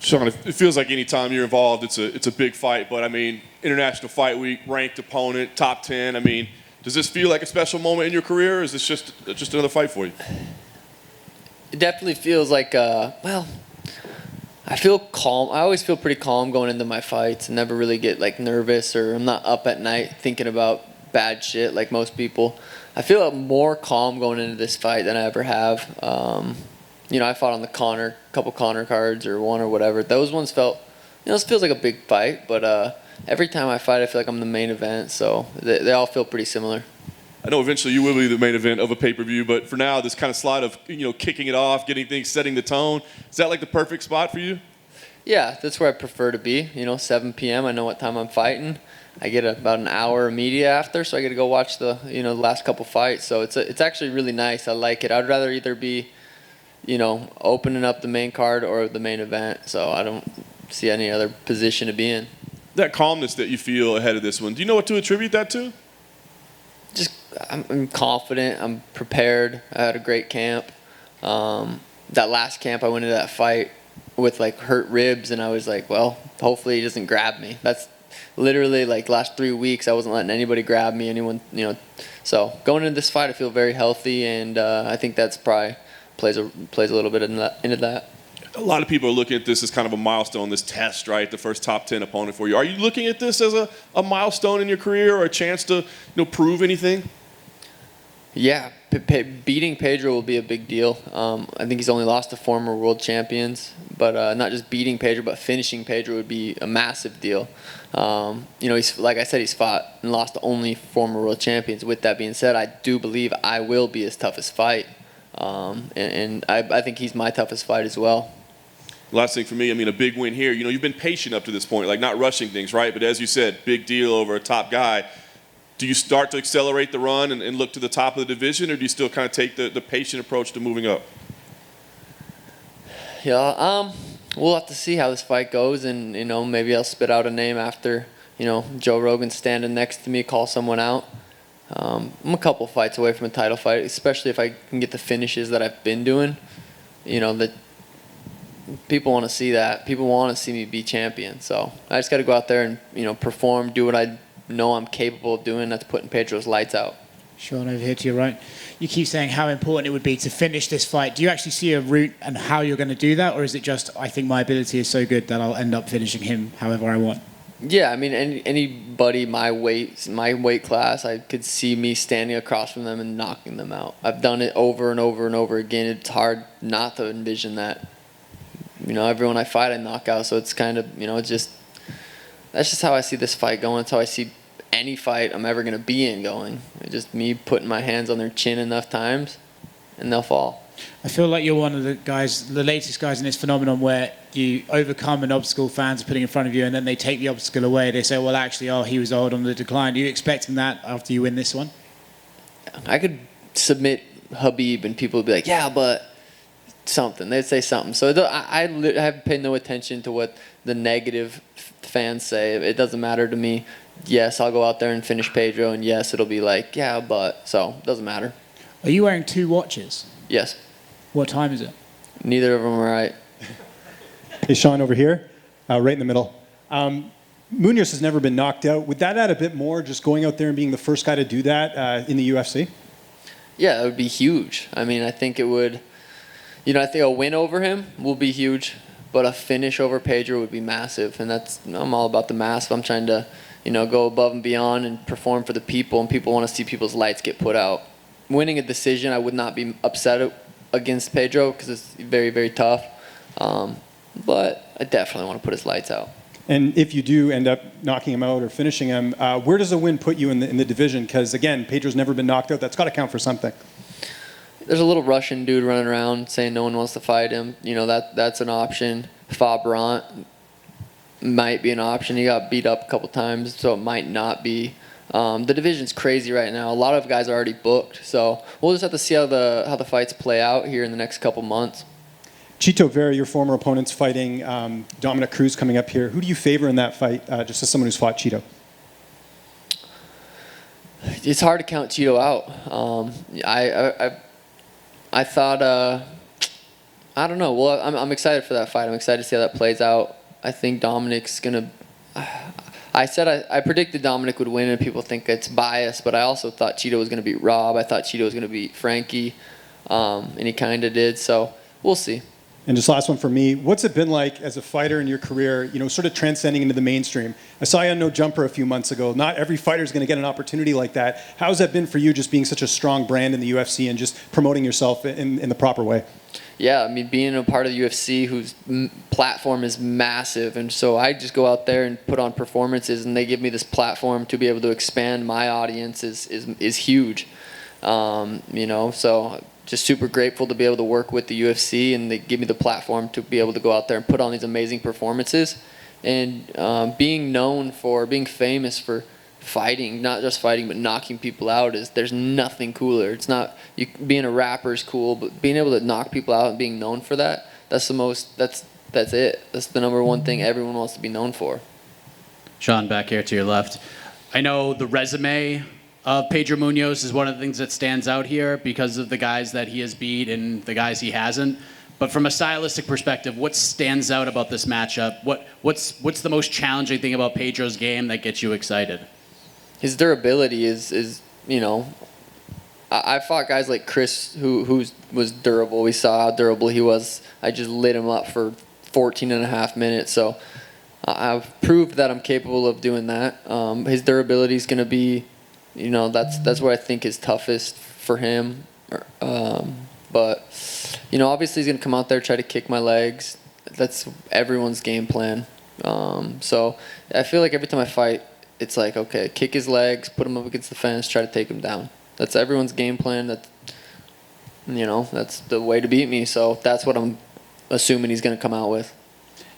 Sean, it feels like any time you're involved, it's a big fight. But I mean, International Fight Week, ranked opponent, top 10. I mean, does this feel like a special moment in your career, or is this just another fight for you? It definitely feels like, well, I feel calm. I always feel pretty calm going into my fights and never really get like nervous, or I'm not up at night thinking about bad shit like most people. I feel more calm going into this fight than I ever have. I fought on the couple Connor cards or one or whatever. Those ones felt, this feels like a big fight, but every time I fight, I feel like I'm the main event, so they all feel pretty similar. I know eventually you will be the main event of a pay-per-view, but for now, this kind of slide of kicking it off, getting things, setting the tone, is that like the perfect spot for you? Yeah, that's where I prefer to be. 7 p.m. I know what time I'm fighting. I get about an hour of media after, so I get to go watch the the last couple fights. So it's actually really nice. I like it. I'd rather either be opening up the main card or the main event. So I don't see any other position to be in. That calmness that you feel ahead of this one, do you know what to attribute that to? Just I'm confident. I'm prepared. I had a great camp. That last camp, I went into that fight with like hurt ribs, and I was like, well, hopefully he doesn't grab me. That's literally like last 3 weeks I wasn't letting anybody grab me, So going into this fight, I feel very healthy, and I think that's probably plays a little bit into that. A lot of people are looking at this as kind of a milestone, this test, right? The first top 10 opponent for you. Are you looking at this as a milestone in your career, or a chance to prove anything? Yeah, beating Pedro will be a big deal. I think he's only lost to former world champions, but not just beating Pedro, but finishing Pedro would be a massive deal. He's, like I said, he's fought and lost to only former world champions. With that being said, I do believe I will be his toughest fight, and I think he's my toughest fight as well. Last thing for me, a big win here. You've been patient up to this point, like not rushing things, right? But as you said, big deal over a top guy. Do you start to accelerate the run and look to the top of the division, or do you still kind of take the patient approach to moving up? Yeah, we'll have to see how this fight goes, and maybe I'll spit out a name after Joe Rogan standing next to me, call someone out. I'm a couple fights away from a title fight, especially if I can get the finishes that I've been doing. That people want to see that. People want to see me be champion. So I just got to go out there and perform, do what I know I'm capable of doing. That's putting Pedro's lights out. Sean, over here to your right. You keep saying how important it would be to finish this fight. Do you actually see a route and how you're going to do that, or is it just I think my ability is so good that I'll end up finishing him however I want? Yeah, anybody my weight class, I could see me standing across from them and knocking them out. I've done it over and over and over again. It's hard not to envision that. Everyone I fight, I knock out. So it's kind of, that's just how I see this fight going. It's how I see any fight I'm ever going to be in going. It's just me putting my hands on their chin enough times, and they'll fall. I feel like you're one of the latest guys in this phenomenon where you overcome an obstacle fans are putting in front of you, and then they take the obstacle away. They say, well, actually, he was old on the decline. Do you expect that after you win this one? I could submit Habib, and people would be like, yeah, but something. They'd say something. So I have paid no attention to what the negative fans say. It doesn't matter to me. Yes, I'll go out there and finish Pedro, and yes, it'll be like, yeah, but, so it doesn't matter. Are you wearing 2 watches? Yes. What time is it? Neither of them are right. Hey, Sean, over here, right in the middle. Munoz has never been knocked out. Would that add a bit more, just going out there and being the first guy to do that in the UFC? Yeah, that would be huge. I think it would, I think a win over him will be huge, but a finish over Pedro would be massive. And I'm all about the mass. I'm trying to, go above and beyond and perform for the people, and people want to see people's lights get put out. Winning a decision, I would not be upset against Pedro because it's very, very tough. But I definitely want to put his lights out. And if you do end up knocking him out or finishing him, where does a win put you in the division? Because, again, Pedro's never been knocked out. That's got to count for something. There's a little Russian dude running around saying no one wants to fight him. That's an option. Fabrant might be an option. He got beat up a couple times, so it might not be. The division's crazy right now. A lot of guys are already booked, so we'll just have to see how the fights play out here in the next couple months. Chito Vera, your former opponent's fighting Dominic Cruz coming up here. Who do you favor in that fight, just as someone who's fought Chito? It's hard to count Chito out. I thought, I I don't know. Well, I'm excited for that fight. I'm excited to see how that plays out. I think Dominic's gonna. I predicted Dominic would win, and people think it's biased, but I also thought Cheeto was gonna beat Rob. I thought Cheeto was gonna beat Frankie, and he kind of did. So we'll see. And just last one for me, what's it been like as a fighter in your career, sort of transcending into the mainstream? I saw you on No Jumper a few months ago. Not every fighter is going to get an opportunity like that. How's that been for you, just being such a strong brand in the UFC and just promoting yourself in the proper way? Yeah, I mean, being a part of the UFC whose platform is massive, and so I just go out there and put on performances, and they give me this platform to be able to expand my audience is huge. So just super grateful to be able to work with the UFC, and they give me the platform to be able to go out there and put on these amazing performances. And being famous for fighting, not just fighting, but knocking people out, there's nothing cooler. It's not, being a rapper is cool, but being able to knock people out and being known for that, that's it. That's the number one thing everyone wants to be known for. Sean, back here to your left. I know the resume of Pedro Munoz is one of the things that stands out here because of the guys that he has beat and the guys he hasn't. But from a stylistic perspective, what stands out about this matchup? What's the most challenging thing about Pedro's game that gets you excited? His durability is I fought guys like Chris who was durable. We saw how durable he was. I just lit him up for 14 and a half minutes. So I've proved that I'm capable of doing that. His durability is going to be, that's what I think is toughest for him. But obviously he's going to come out there, try to kick my legs. That's everyone's game plan. So I feel like every time I fight, it's like, okay, kick his legs, put him up against the fence, try to take him down. That's everyone's game plan. That's the way to beat me. So that's what I'm assuming he's going to come out with.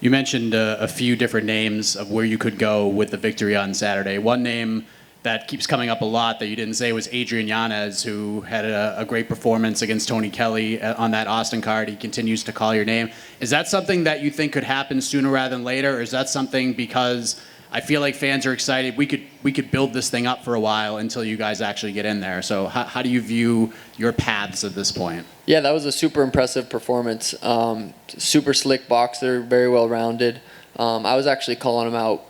You mentioned a few different names of where you could go with the victory on Saturday. One name that keeps coming up a lot that you didn't say was Adrian Yanez, who had a great performance against Tony Kelly on that Austin card. He continues to call your name. Is that something that you think could happen sooner rather than later, or is that something because I feel like fans are excited, we could build this thing up for a while until you guys actually get in there? So how do you view your paths at this point? Yeah, that was a super impressive performance. Super slick boxer, very well-rounded. I was actually calling him out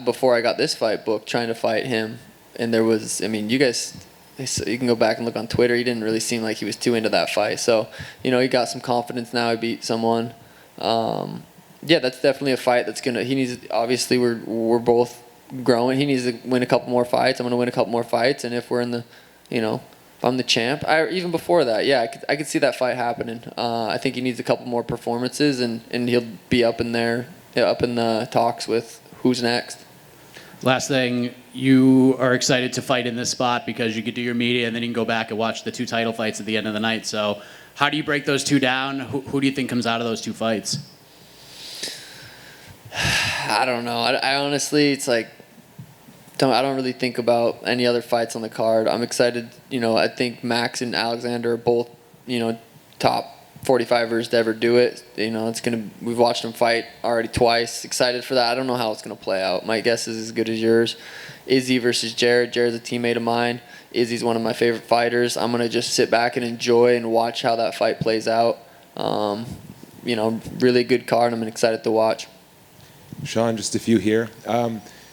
before I got this fight booked, trying to fight him. And there was, you guys, you can go back and look on Twitter. He didn't really seem like he was too into that fight. So, he got some confidence now. He beat someone. Yeah, that's definitely a fight obviously we're both growing. He needs to win a couple more fights. I'm going to win a couple more fights. And if we're in the, if I'm the champ, even before that, yeah, I could see that fight happening. I think he needs a couple more performances, and he'll be up in there, up in the talks with who's next. Last thing, you are excited to fight in this spot because you could do your media and then you can go back and watch the two title fights at the end of the night. So how do you break those two down? Who do you think comes out of those two fights? I don't know. I honestly, it's like, I don't really think about any other fights on the card. I'm excited. I think Max and Alexander are both, top 45ers to ever do it. We've watched them fight already twice. Excited for that. I don't know how it's going to play out. My guess is as good as yours. Izzy versus Jared. Jared's a teammate of mine. Izzy's one of my favorite fighters. I'm going to just sit back and enjoy and watch how that fight plays out. Really good card. I'm excited to watch. Sean, just a few here.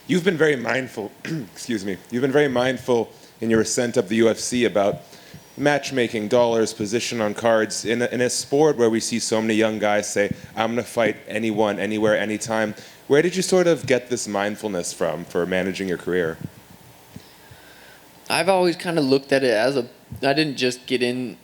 You've been very mindful, excuse me, you've been very mindful in your ascent of the UFC about matchmaking, dollars, position on cards. In a sport where we see so many young guys say, I'm going to fight anyone, anywhere, anytime, where did you sort of get this mindfulness from for managing your career? I've always kind of looked at it I didn't just get in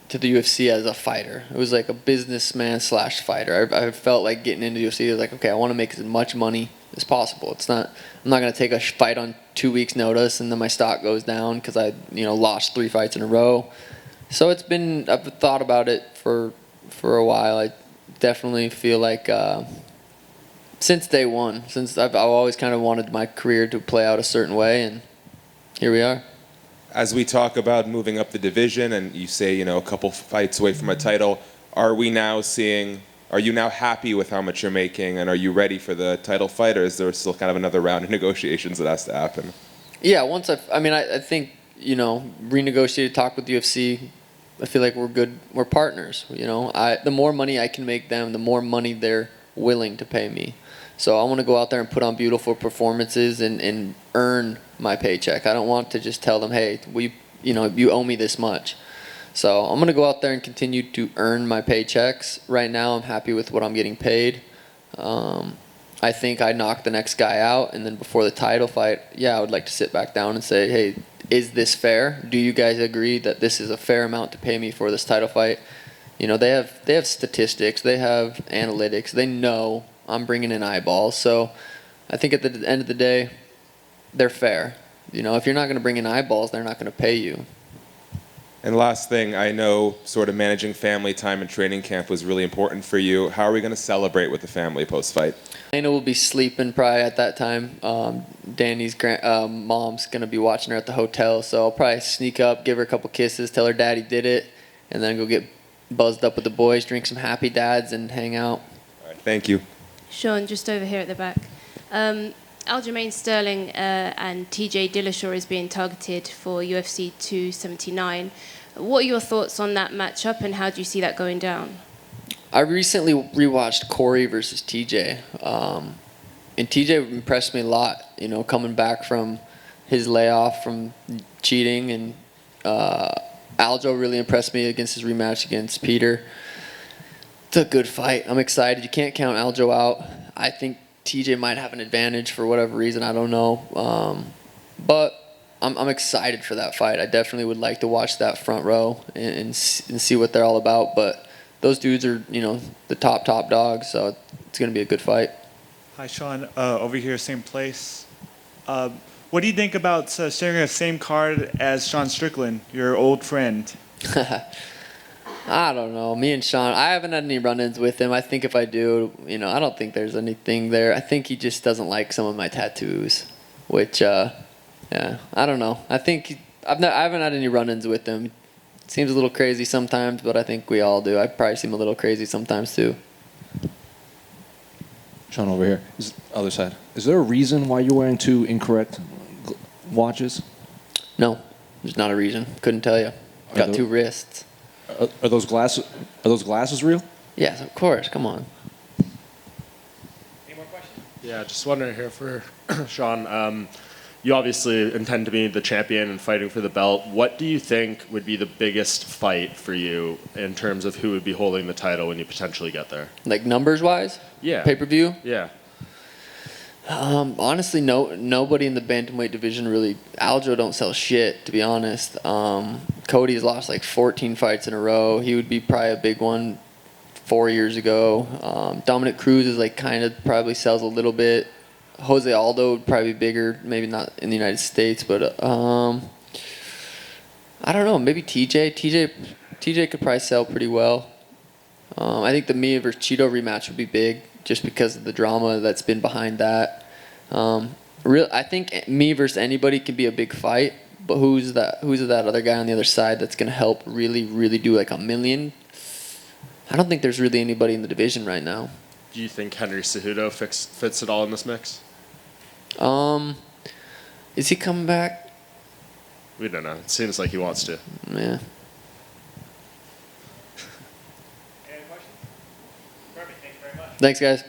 to the UFC as a fighter. It was like a businessman / fighter. I felt like getting into the UFC, it was like, okay, I want to make as much money as possible. I'm not going to take a fight on 2 weeks notice and then my stock goes down because I, lost 3 fights in a row. So I've thought about it for a while. I definitely feel like since day one, I've always kind of wanted my career to play out a certain way, and here we are. As we talk about moving up the division and you say, a couple fights away from a title, are you now happy with how much you're making, and are you ready for the title fight, or is there still kind of another round of negotiations that has to happen? Yeah, I think, renegotiated, talk with UFC, I feel like we're partners. You know, the more money I can make them, the more money they're willing to pay me. So I want to go out there and put on beautiful performances and earn my paycheck. I don't want to just tell them, hey, you owe me this much. So I'm going to go out there and continue to earn my paychecks. Right now I'm happy with what I'm getting paid. I think I knock the next guy out, and then before the title fight, I would like to sit back down and say, hey, is this fair? Do you guys agree that this is a fair amount to pay me for this title fight? You know, they have statistics, they have analytics, they know I'm bringing in eyeballs. So I think at the end of the day, they're fair. You know, if you're not going to bring in eyeballs, they're not going to pay you. And last thing, I know sort of managing family time and training camp was really important for you. How are we going to celebrate with the family post-fight? Dana will be sleeping probably at that time. Danny's mom's going to be watching her at the hotel, so I'll probably sneak up, give her a couple kisses, tell her daddy did it, and then go get buzzed up with the boys, drink some Happy Dads, and hang out. All right, thank you. Sean, just over here at the back. Aljamain Sterling and TJ Dillashaw is being targeted for UFC 279. What are your thoughts on that matchup, and how do you see that going down? I recently rewatched Corey versus TJ, and TJ impressed me a lot. You know, coming back from his layoff from cheating, and Aljo really impressed me against his rematch against Peter. It's a good fight. I'm excited. You can't count Aljo out. I think TJ might have an advantage for whatever reason. I don't know, but I'm excited for that fight. I definitely would like to watch that front row and see what they're all about. But those dudes are, the top dogs, so it's going to be a good fight. Hi, Sean. Over here, same place. What do you think about sharing the same card as Sean Strickland, your old friend? I don't know. Me and Sean, I haven't had any run-ins with him. I think if I do, I don't think there's anything there. I think he just doesn't like some of my tattoos, which, I don't know. I think I haven't had any run-ins with him. Seems a little crazy sometimes, but I think we all do. I probably seem a little crazy sometimes too. Sean, over here. Other side. Is there a reason why you're wearing two incorrect watches? No, there's not a reason. Couldn't tell you. Got two wrists. Are those glasses real? Yes, of course. Come on. Any more questions? Yeah, just wondering here for Sean. You obviously intend to be the champion and fighting for the belt. What do you think would be the biggest fight for you in terms of who would be holding the title when you potentially get there? Like numbers-wise? Yeah. Pay-per-view? Yeah. Honestly, nobody in the bantamweight division really. Aljo don't sell shit, to be honest. Cody's lost like 14 fights in a row. He would be probably a big one 4 years ago. Dominic Cruz is like kind of probably sells a little bit. Jose Aldo would probably be bigger, maybe not in the United States, but I don't know. Maybe TJ. TJ could probably sell pretty well. I think the Mia versus Cheeto rematch would be big, just because of the drama that's been behind that. I think me versus anybody can be a big fight, but who's that other guy on the other side that's going to help really, really do like a million? I don't think there's really anybody in the division right now. Do you think Henry Cejudo fits it all in this mix? Is he coming back? We don't know. It seems like he wants to. Yeah. Any questions? Perfect. Thank you very much. Thanks, guys.